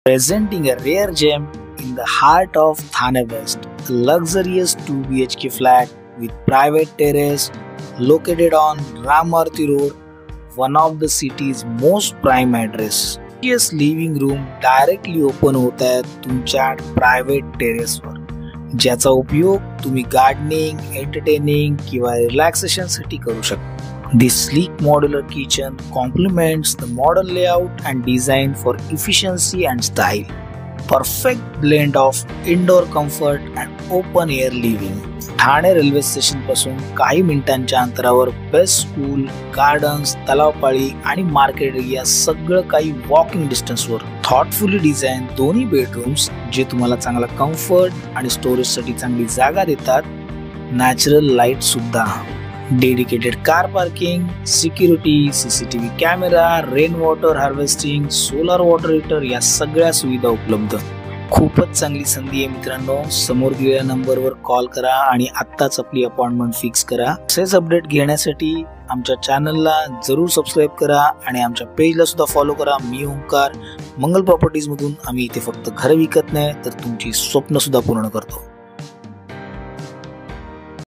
Presenting a rare gem in the heart of Thane West, a luxurious 2 BHK flat with private terrace located on Ramarthi Road, one of the city's most prime address. Yes, living room directly open होत आहेत तुमच्या private टेरेसवर, ज्याचा उपयोग तुम्ही gardening, entertaining किंवा relaxation साठी करू शकता. This sleek modular kitchen complements the modern layout and design for efficiency and style. Perfect blend of indoor comfort and open air living. Thane railway station पासून काही मिनिटांच्या अंतरावर बेस्ट स्कूल, गार्डन्स, तलावपाळी आणि market area सगळं काही वॉकिंग डिस्टन्सवर. थॉटफुली डिझाइन दोन्ही bedrooms जे तुम्हाला चांगला कम्फर्ट आणि स्टोरेजसाठी चांगली जागा देतात. नॅचरल लाईट सुद्धा, dedicated car parking, security, CCTV camera, rain water harvesting, solar water heater या सगळ्या सुविधा उपलब्ध. खूपच चांगली संधी आहे मित्रांनो. समोर दिलेल्या नंबरवर कॉल करा आणि आत्ताच आपली अपॉइंटमेंट फिक्स करा. असेच अपडेट घेण्यासाठी आमच्या चॅनलला जरूर सबस्क्राईब करा आणि आमच्या पेजला सुद्धा फॉलो करा. मी ओंकार, मंगल प्रॉपर्टीज मधून. आम्ही इथे फक्त घर विकत नाही तर तुमची स्वप्न सुद्धा पूर्ण करतो.